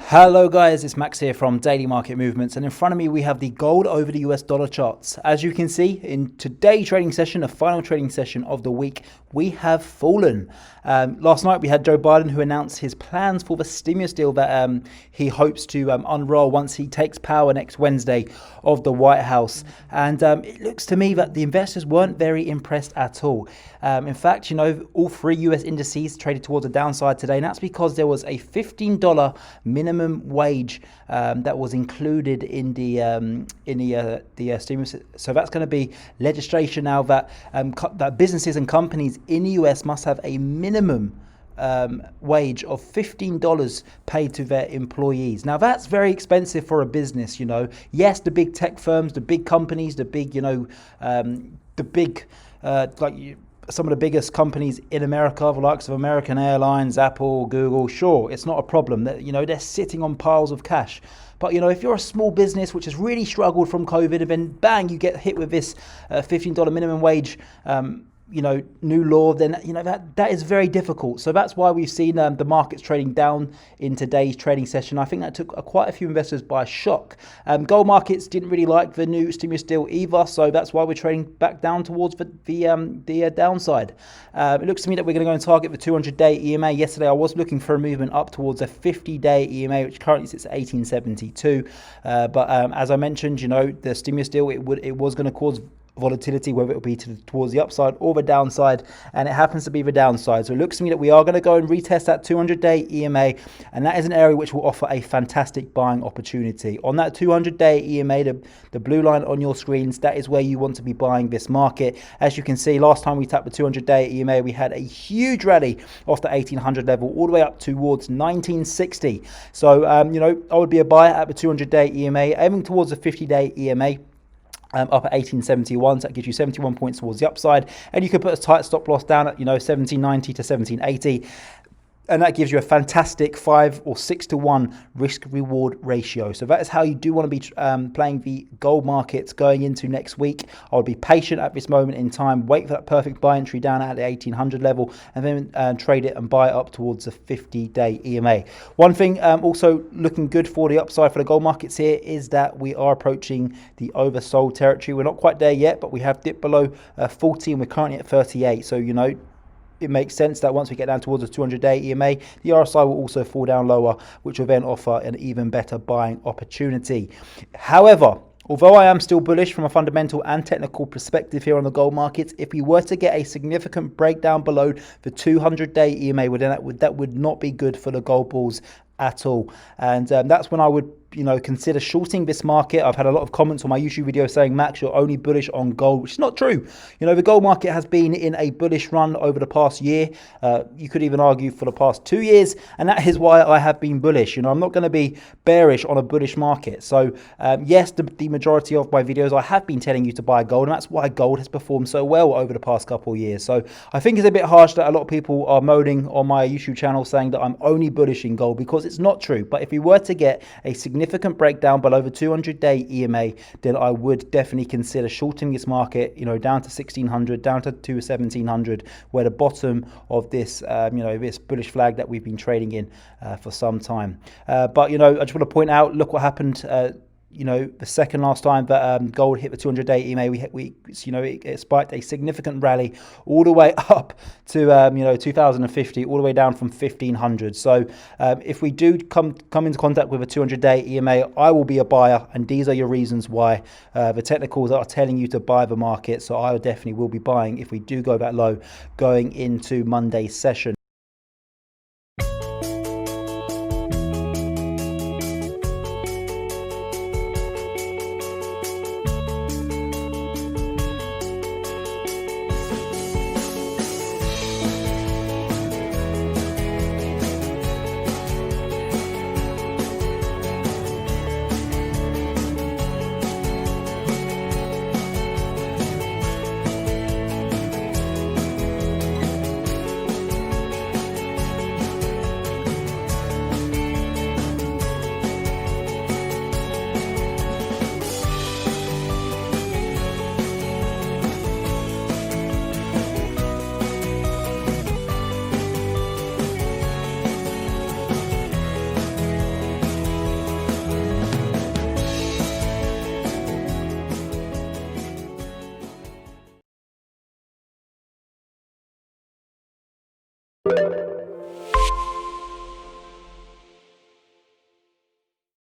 Hello guys, it's Max here from Daily Market Movements, and in front of me we have the gold over the US dollar charts. As you can see in today's trading session, the final trading session of the week, we have fallen. Last night we had Joe Biden, who announced his plans for the stimulus deal that he hopes to unroll once he takes power next Wednesday of the White House. And it looks to me that the investors weren't very impressed at all. In fact, all three US indices traded towards the downside today, and that's because there was a $15 minimum wage that was included in the stimulus. So that's going to be legislation now that that businesses and companies in the US must have a minimum wage of $15 paid to their employees. Now that's very expensive for a business. Yes, the big tech firms, the big companies, the big some of the biggest companies in America, the likes of American Airlines, Apple, Google, sure, it's not a problem. They're sitting on piles of cash. But if you're a small business which has really struggled from COVID, and then bang, you get hit with this $15 minimum wage new law, then that is very difficult. So that's why we've seen the markets trading down in today's trading session. I think that took quite a few investors by shock. Gold markets didn't really like the new stimulus deal either, so that's why we're trading back down towards the downside. It looks to me that we're going to go and target the 200-day EMA. Yesterday I was looking for a movement up towards a 50-day EMA, which currently sits at 1872. But as I mentioned, the stimulus deal, it was going to cause volatility, whether it will be towards the upside or the downside, and it happens to be the downside. So it looks to me that we are going to go and retest that 200-day EMA, and that is an area which will offer a fantastic buying opportunity. On that 200-day EMA, the blue line on your screens, that is where you want to be buying this market. As you can see, last time we tapped the 200-day EMA, we had a huge rally off the 1800 level all the way up towards 1960. So I would be a buyer at the 200-day EMA, aiming towards the 50-day EMA. Up at 1871, so that gives you 71 points towards the upside, and you can put a tight stop loss down at 1790 to 1780, and that gives you a fantastic 5 or 6 to 1 risk reward ratio. So that is how you do want to be playing the gold markets going into next week. I would be patient at this moment in time, wait for that perfect buy entry down at the 1800 level, and then trade it and buy it up towards the 50-day EMA. One thing also looking good for the upside for the gold markets here is that we are approaching the oversold territory. We're not quite there yet, but we have dipped below 40, and we're currently at 38. So it makes sense that once we get down towards the 200-day EMA, the RSI will also fall down lower, which will then offer an even better buying opportunity. However, although I am still bullish from a fundamental and technical perspective here on the gold markets, if we were to get a significant breakdown below the 200-day EMA, that would not be good for the gold bulls at all. And that's when I would consider shorting this market. I've had a lot of comments on my YouTube video saying, Max, you're only bullish on gold, which is not true. The gold market has been in a bullish run over the past year. You could even argue for the past 2 years, and that is why I have been bullish. I'm not going to be bearish on a bullish market. So yes, the majority of my videos I have been telling you to buy gold, and that's why gold has performed so well over the past couple of years. So I think it's a bit harsh that a lot of people are moaning on my YouTube channel saying that I'm only bullish in gold, because it's not true. But if we were to get a significant breakdown below the 200-day EMA, then I would definitely consider shorting this market, down to 1600, down to 1700, where the bottom of this, this bullish flag that we've been trading in for some time. But I just want to point out, look what happened. The second last time that gold hit the 200-day EMA, it spiked a significant rally all the way up to 2050, all the way down from 1500. So if we do come into contact with a 200-day EMA, I will be a buyer, and these are your reasons why. The technicals are telling you to buy the market, so I definitely will be buying if we do go that low going into Monday's session.